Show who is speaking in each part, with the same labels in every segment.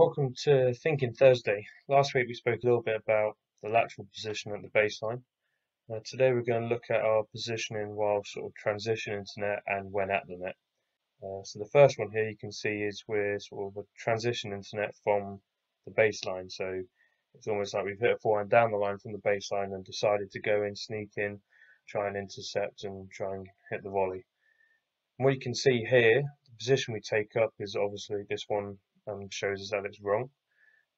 Speaker 1: Welcome to Thinking Thursday. Last week we spoke a little bit about the lateral position at the baseline. Today we're going to look at our positioning while sort of transitioning to net and when at the net. So the first one here you can see is we're sort of transitioning to net from the baseline. So it's almost like we've hit a forehand down the line from the baseline and decided to go in, sneak in, try and intercept and try and hit the volley. And what you can see here, the position we take up is obviously this one shows us that it's wrong.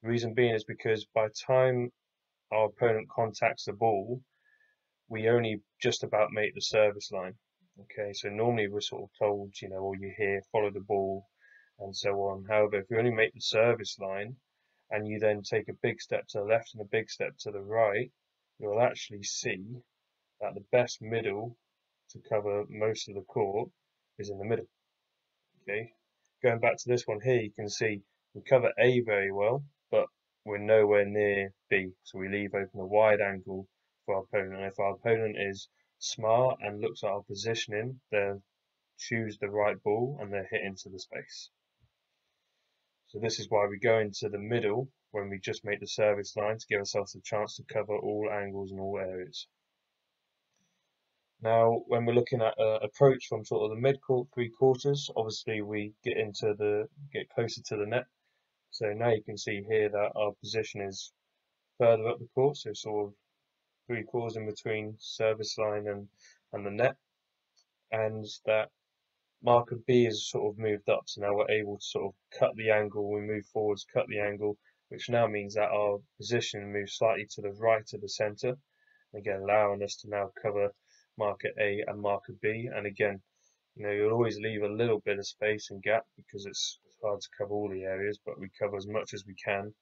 Speaker 1: The reason being is because by the time our opponent contacts the ball, we only just about make the service line. Okay, so normally we're sort of told, or you hear, follow the ball and so on. However, if you only make the service line and you then take a big step to the left and a big step to the right, you'll actually see that the best middle to cover most of the court is in the middle. Okay, going back to this one here, you can see we cover A very well, but we're nowhere near B, so we leave open a wide angle for our opponent. And if our opponent is smart and looks at our positioning, they'll choose the right ball and they'll hit into the space. So this is why we go into the middle when we just make the service line to give ourselves a chance to cover all angles and all areas. Now, when we're looking at approach from sort of the mid-court, three-quarters, obviously we get closer to the net. So now you can see here that our position is further up the court, so sort of three-quarters in between service line and the net, and that marker B is sort of moved up. So now we're able to sort of cut the angle. We move forwards, cut the angle, which now means that our position moves slightly to the right of the center, again allowing us to now cover marker A and marker B. And again, you'll always leave a little bit of space and gap because it's hard to cover all the areas, but we cover as much as we can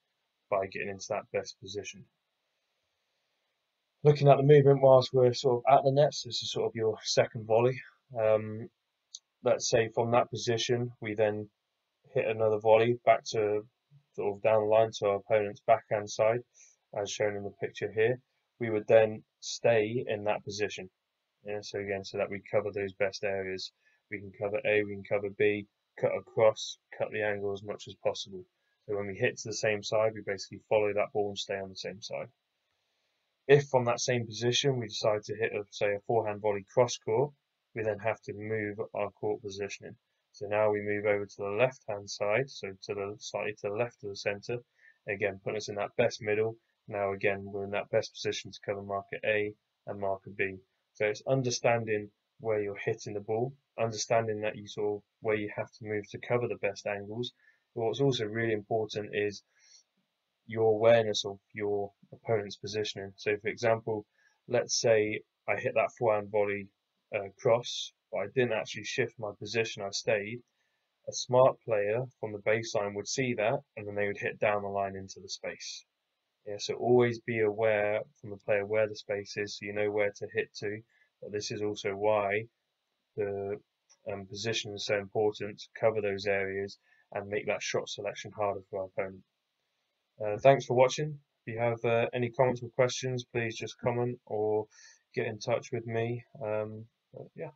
Speaker 1: by getting into that best position. Looking at the movement whilst we're sort of at the nets, this is sort of your second volley. Let's say from that position we then hit another volley back to sort of down the line to our opponent's backhand side, as shown in the picture here. We would then stay in that position. So again, so that we cover those best areas. We can cover A, we can cover B, cut across, cut the angle as much as possible. So when we hit to the same side, we basically follow that ball and stay on the same side. If from that same position we decide to hit, say, a forehand volley cross court, we then have to move our court positioning. So now we move over to the left-hand side, so slightly to the left of the centre, again putting us in that best middle. Now again, we're in that best position to cover marker A and marker B. So it's understanding where you're hitting the ball, understanding that where you have to move to cover the best angles. But what's also really important is your awareness of your opponent's positioning. So for example, let's say I hit that forehand volley cross, but I didn't actually shift my position, I stayed. A smart player from the baseline would see that and then they would hit down the line into the space. So always be aware from the player where the space is, so you know where to hit to. But this is also why the position is so important to cover those areas and make that shot selection harder for our opponent. Thanks for watching. If you have any comments or questions, please just comment or get in touch with me. Yeah.